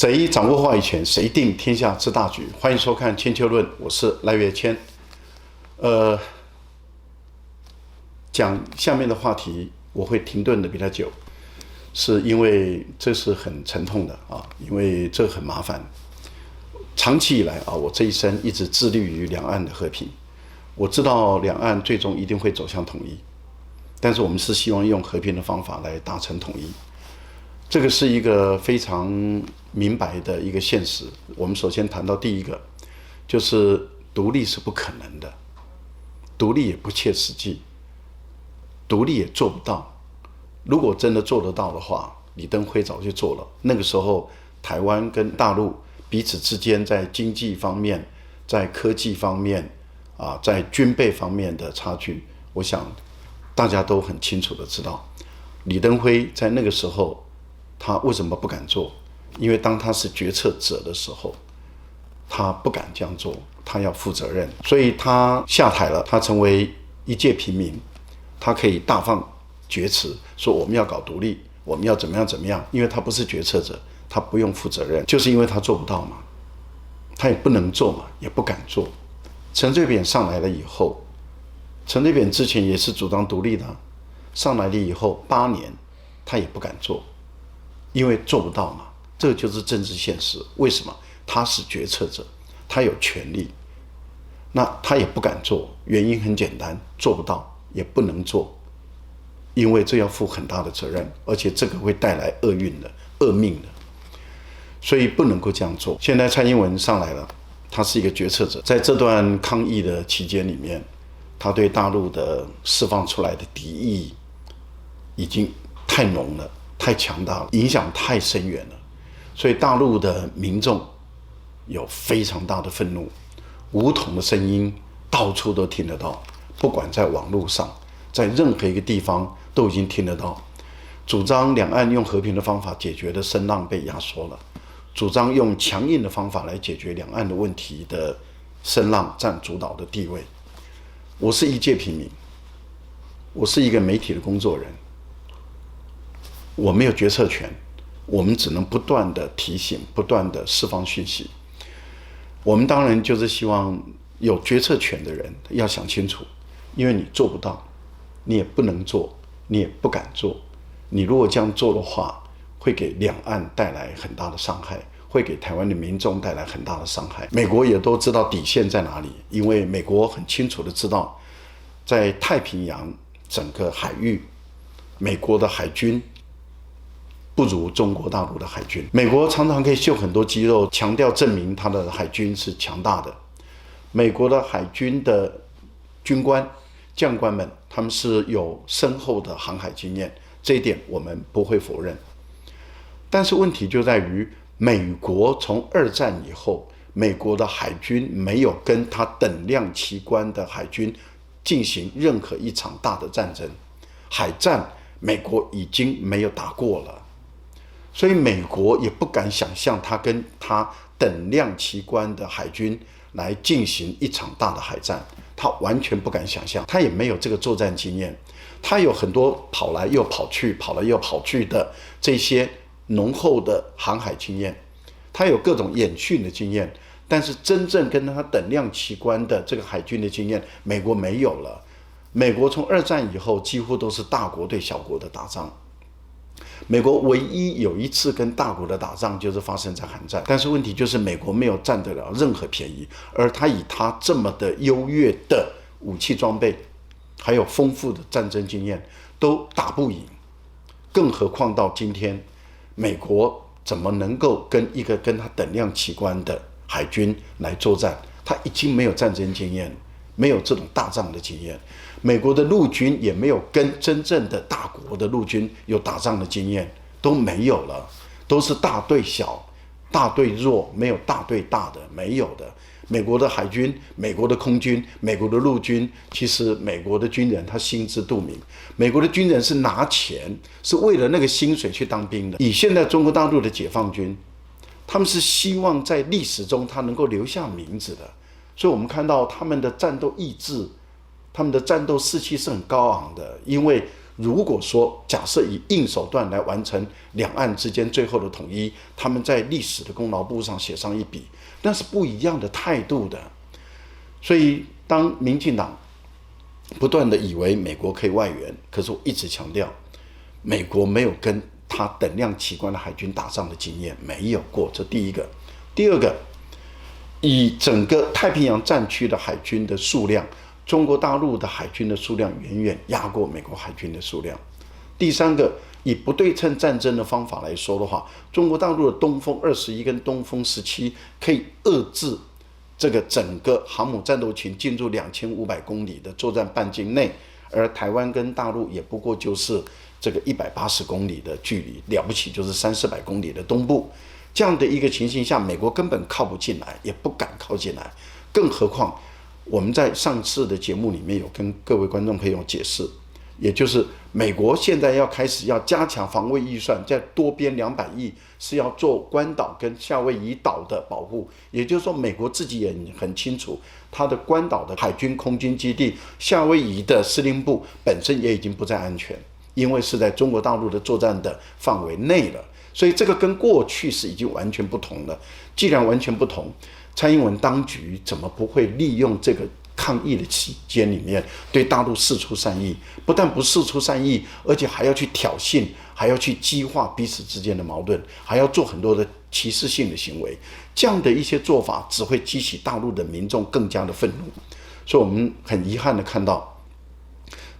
谁掌握话语权，谁定天下之大局。欢迎收看《千秋论》，我是赖岳谦。讲下面的话题，我会停顿的比较久，是因为这是很沉痛的啊，因为这很麻烦。长期以来啊，我这一生一直致力于两岸的和平。我知道两岸最终一定会走向统一，但是我们是希望用和平的方法来达成统一。这个是一个非常明白的一个现实。我们首先谈到第一个，就是独立是不可能的，独立也不切实际，独立也做不到。如果真的做得到的话，李登辉早就做了。那个时候，台湾跟大陆彼此之间在经济方面、在科技方面在军备方面的差距，我想大家都很清楚的知道。李登辉在那个时候，他为什么不敢做？因为当他是决策者的时候，他不敢这样做，他要负责任，所以他下台了，他成为一介平民，他可以大放厥词，说我们要搞独立，我们要怎么样怎么样，因为他不是决策者，他不用负责任，就是因为他做不到嘛，他也不能做嘛，也不敢做。陈水扁上来了以后，陈水扁之前也是主张独立的，上来了以后8年，他也不敢做。因为做不到嘛，这个就是政治现实。为什么？他是决策者，他有权利，那他也不敢做，原因很简单，做不到，也不能做，因为这要负很大的责任，而且这个会带来厄运的、厄命的，所以不能够这样做。现在蔡英文上来了，他是一个决策者，在这段抗疫的期间里面，他对大陆的释放出来的敌意已经太浓了。太强大了，影响太深远了，所以大陆的民众有非常大的愤怒，武统的声音到处都听得到，不管在网络上，在任何一个地方都已经听得到。主张两岸用和平的方法解决的声浪被压缩了，主张用强硬的方法来解决两岸的问题的声浪占主导的地位。我是一介平民，我是一个媒体的工作人。我没有决策权，我们只能不断的提醒，不断的释放讯息。我们当然就是希望有决策权的人要想清楚，因为你做不到，你也不能做，你也不敢做。你如果这样做的话，会给两岸带来很大的伤害，会给台湾的民众带来很大的伤害。美国也都知道底线在哪里，因为美国很清楚的知道，在太平洋整个海域，美国的海军不如中国大陆的海军。美国常常可以秀很多肌肉，强调证明他的海军是强大的。美国的海军的军官、将官们，他们是有深厚的航海经验，这一点我们不会否认。但是问题就在于，美国从二战以后，美国的海军没有跟他等量齐观的海军进行任何一场大的战争，海战美国已经没有打过了。所以美国也不敢想象他跟他等量齐观的海军来进行一场大的海战，他完全不敢想象，他也没有这个作战经验，他有很多跑来又跑去、跑来又跑去的这些浓厚的航海经验，他有各种演训的经验，但是真正跟他等量齐观的这个海军的经验，美国没有了。美国从二战以后几乎都是大国对小国的打仗。美国唯一有一次跟大国的打仗就是发生在韩战，但是问题就是美国没有占得了任何便宜，而他以他这么的优越的武器装备，还有丰富的战争经验，都打不赢，更何况到今天，美国怎么能够跟一个跟他等量齐观的海军来作战？他已经没有战争经验，没有这种大仗的经验。美国的陆军也没有跟真正的大国的陆军有打仗的经验，都没有了，都是大对小，大对弱，没有大对大的，没有的。美国的海军、美国的空军、美国的陆军，其实美国的军人他心知肚明，美国的军人是拿钱，是为了那个薪水去当兵的。以现在中国大陆的解放军，他们是希望在历史中他能够留下名字的，所以我们看到他们的战斗意志，他们的战斗士气是很高昂的，因为如果说假设以硬手段来完成两岸之间最后的统一，他们在历史的功劳簿上写上一笔，那是不一样的态度的。所以当民进党不断的以为美国可以外援，可是我一直强调，美国没有跟他等量齐观的海军打仗的经验，没有过，这第一个。第二个，以整个太平洋战区的海军的数量，中国大陆的海军的数量远远压过美国海军的数量。第三个，以不对称战争的方法来说的话，中国大陆的东风21跟东风17可以遏制这个整个航母战斗群进入2500公里的作战半径内，而台湾跟大陆也不过就是这个180公里的距离，了不起就是300-400公里的东部。这样的一个情形下，美国根本靠不进来，也不敢靠进来。更何况我们在上次的节目里面有跟各位观众朋友解释，也就是美国现在要开始要加强防卫预算，在多边200亿是要做关岛跟夏威夷岛的保护。也就是说，美国自己也很清楚，它的关岛的海军空军基地、夏威夷的司令部本身也已经不再安全，因为是在中国大陆的作战的范围内了。所以这个跟过去是已经完全不同了。既然完全不同，蔡英文当局怎么不会利用这个抗疫的期间里面对大陆释出善意？不但不释出善意，而且还要去挑衅，还要去激化彼此之间的矛盾，还要做很多的歧视性的行为。这样的一些做法只会激起大陆的民众更加的愤怒。所以我们很遗憾的看到，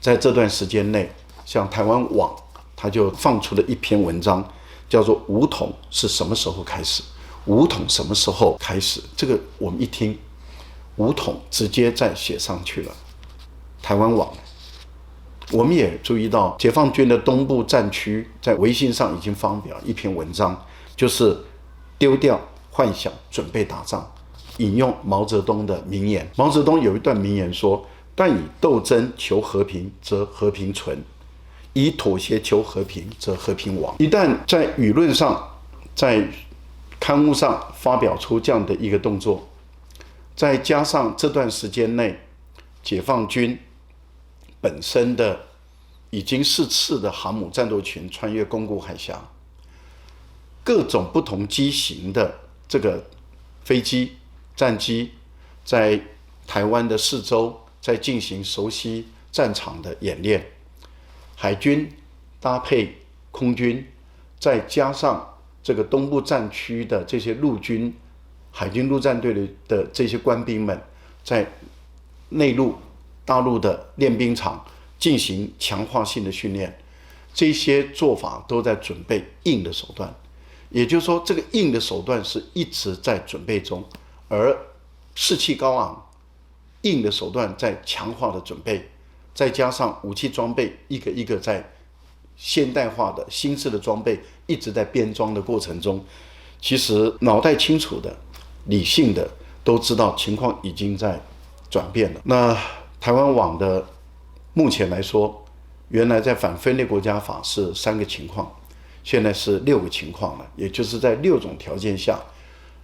在这段时间内，像台湾网他就放出了一篇文章，叫做武统是什么时候开始？武统什么时候开始？这个我们一听，武统直接再写上去了。台湾网，我们也注意到，解放军的东部战区在微信上已经发表一篇文章，就是丢掉幻想，准备打仗。引用毛泽东的名言，毛泽东有一段名言说：“但以斗争求和平，则和平存；以妥协求和平，则和平亡。”一旦在舆论上，在刊物上发表出这样的一个动作，再加上这段时间内解放军本身的已经4次的航母战斗群穿越宫古海峡，各种不同机型的这个飞机、战机在台湾的四周在进行熟悉战场的演练，海军搭配空军，再加上这个东部战区的这些陆军、海军陆战队的这些官兵们，在内陆大陆的练兵场进行强化性的训练，这些做法都在准备硬的手段。也就是说，这个硬的手段是一直在准备中，而士气高昂，硬的手段在强化的准备，再加上武器装备一个一个在现代化的新式的装备一直在编装的过程中，其实脑袋清楚的、理性的都知道情况已经在转变了。那台湾网的目前来说，原来在反分裂国家法是3个情况，现在是6个情况了，也就是在6种条件下，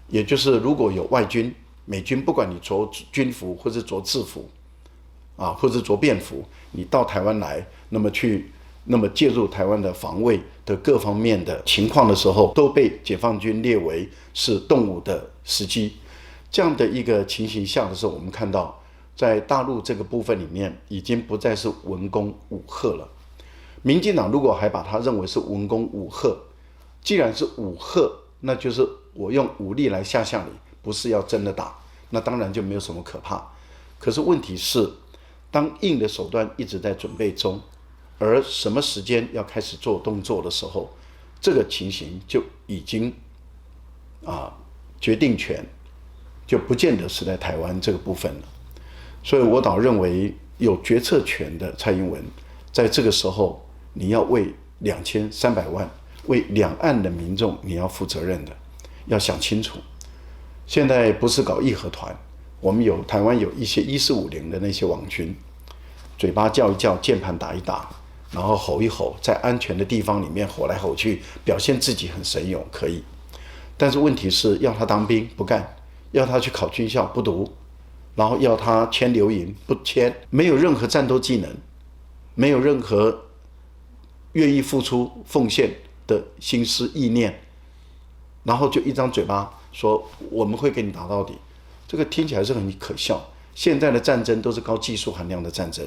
也就是如果有外军、美军，不管你着军服或者着制服或者着便服，你到台湾来，那么介入台湾的防卫的各方面的情况的时候，都被解放军列为是动武的时机。这样的一个情形下的时候，我们看到在大陆这个部分里面，已经不再是文攻武吓了。民进党如果还把它认为是文攻武吓，既然是武吓，那就是我用武力来吓你，不是要真的打，那当然就没有什么可怕。可是问题是，当硬的手段一直在准备中，而什么时间要开始做动作的时候，这个情形就已经决定权就不见得是在台湾这个部分了。所以我倒认为有决策权的蔡英文，在这个时候你要为2300万为两岸的民众你要负责任的，要想清楚。现在不是搞义和团，我们台湾有一些1450的那些网军，嘴巴叫一叫，键盘打一打，然后吼一吼，在安全的地方里面吼来吼去，表现自己很神勇，可以。但是问题是，要他当兵不干，要他去考军校不读，然后要他签留营不签，没有任何战斗技能，没有任何愿意付出奉献的心思意念，然后就一张嘴巴说我们会给你打到底，这个听起来是很可笑。现在的战争都是高技术含量的战争，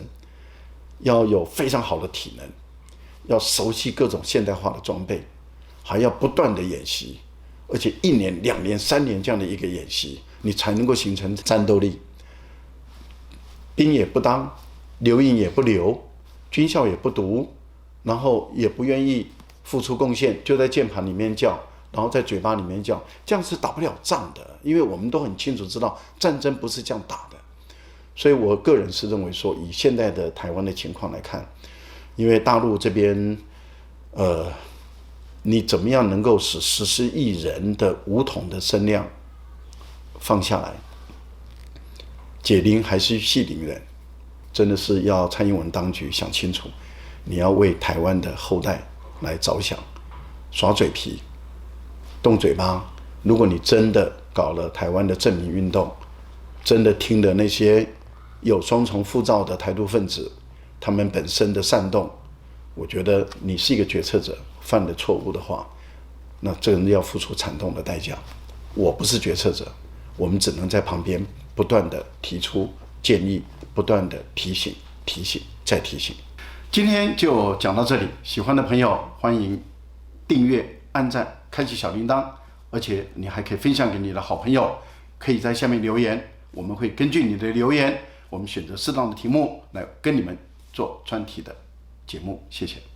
要有非常好的体能，要熟悉各种现代化的装备，还要不断的演习，而且1年、2年、3年这样的一个演习，你才能够形成战斗力。兵也不当，留营也不留，军校也不读，然后也不愿意付出贡献，就在键盘里面叫，然后在嘴巴里面叫，这样是打不了仗的。因为我们都很清楚知道，战争不是这样打的。所以我个人是认为说，以现在的台湾的情况来看，因为大陆这边，你怎么样能够使14亿人的武统的声量放下来？解铃还须系铃人，真的是要蔡英文当局想清楚，你要为台湾的后代来着想，耍嘴皮，动嘴巴。如果你真的搞了台湾的正民运动，真的听了那些有双重护照的台独分子他们本身的煽动，我觉得你是一个决策者犯了错误的话，那这个人要付出惨痛的代价。我不是决策者，我们只能在旁边不断的提出建议，不断的提醒再提醒。今天就讲到这里，喜欢的朋友欢迎订阅按赞开启小铃铛，而且你还可以分享给你的好朋友，可以在下面留言，我们会根据你的留言，我们选择适当的题目来跟你们做专题的节目。谢谢。